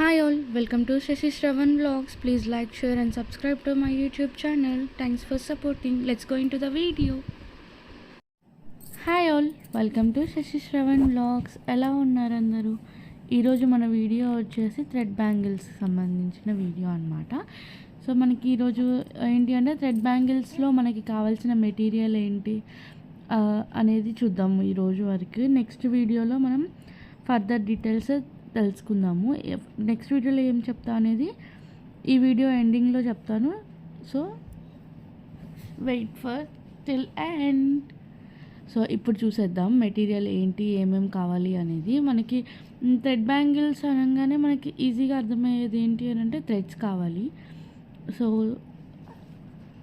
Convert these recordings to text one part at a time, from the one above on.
Hi all, welcome to Shashi Shravan Vlogs. Please like, share and subscribe to my YouTube channel. Thanks for supporting. Let's go into the video. Hi all, welcome to Sashi Shravan vlogs. ఎలా ఉన్నారు అందరూ? ఈరోజు మన video వచ్చేసి thread bangles సంబంధించిన video అనమాట. So మనకి ఈరోజు ఏంటి అంటే థ్రెడ్ బ్యాంగిల్స్లో మనకి కావాల్సిన మెటీరియల్ ఏంటి అనేది చూద్దాము ఈరోజు వరకు. నెక్స్ట్ వీడియోలో మనం ఫర్దర్ డీటెయిల్స్ తెలుసుకుందాము. నెక్స్ట్ వీడియోలో ఏం చెప్తా అనేది ఈ వీడియో ఎండింగ్లో చెప్తాను. So wait for till end. So ఇప్పుడు చూసేద్దాం మెటీరియల్ ఏంటి, ఏమేమి కావాలి అనేది. మనకి థ్రెడ్ బ్యాంగిల్స్ అనగానే మనకి ఈజీగా అర్థమయ్యేది ఏంటి అని అంటే థ్రెడ్స్ కావాలి. సో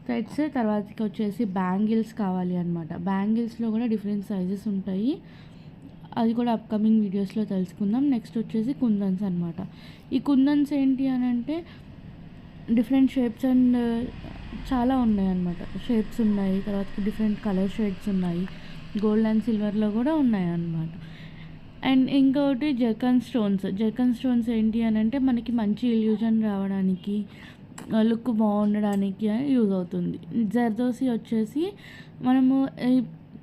థ్రెడ్స్ తర్వాతకి వచ్చేసి బ్యాంగిల్స్ కావాలి అనమాట. బ్యాంగిల్స్లో కూడా డిఫరెంట్ సైజెస్ ఉంటాయి, అది కూడా అప్కమింగ్ వీడియోస్లో తెలుసుకుందాం. నెక్స్ట్ వచ్చేసి కుందన్స్ అనమాట. ఈ కుందన్స్ ఏంటి అని అంటే డిఫరెంట్ షేప్స్ అండ్ చాలా ఉన్నాయి అన్నమాట. షేప్స్ ఉన్నాయి, తర్వాత డిఫరెంట్ కలర్ షేడ్స్ ఉన్నాయి, గోల్డ్ అండ్ సిల్వర్లో కూడా ఉన్నాయి అన్నమాట. అండ్ ఇంకొకటి జర్కన్ స్టోన్స్ ఏంటి అని అంటే మనకి మంచి ఇల్యూజన్ రావడానికి, లుక్ బాగుండడానికి యూజ్ అవుతుంది. జర్దోసి వచ్చేసి మనము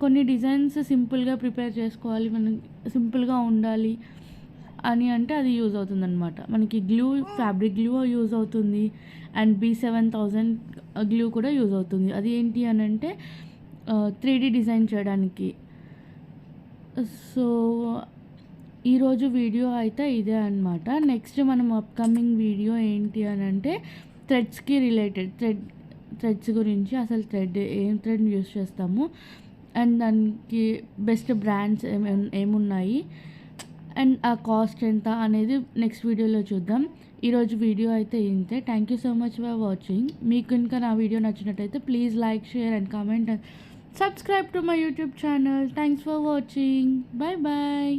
కొన్ని డిజైన్స్ సింపుల్గా ప్రిపేర్ చేసుకోవాలి, మనకి సింపుల్గా ఉండాలి అని అంటే అది యూజ్ అవుతుంది అనమాట. మనకి గ్లూ, ఫ్యాబ్రిక్ గ్లూ యూజ్ అవుతుంది, అండ్ B7000 గ్లూ కూడా యూజ్ అవుతుంది. అది ఏంటి అని అంటే 3D డిజైన్ చేయడానికి. సో ఈరోజు వీడియో అయితే ఇదే అనమాట. నెక్స్ట్ మనం అప్కమింగ్ వీడియో ఏంటి అని అంటే థ్రెడ్స్కి రిలేటెడ్, థ్రెడ్స్ గురించి, అసలు ఏం థ్రెడ్ యూజ్ చేస్తాము అండ్ దానికి బెస్ట్ బ్రాండ్స్ ఏమున్నాయి అండ్ ఆ కాస్ట్ ఎంత అనేది నెక్స్ట్ వీడియోలో చూద్దాం. ఈరోజు వీడియో అయితే ఇంతే. Thank you so much for watching. మీకు ఇంకా నా వీడియో నచ్చినట్టయితే please like, share and comment and subscribe to my YouTube channel. Thanks for watching. Bye bye.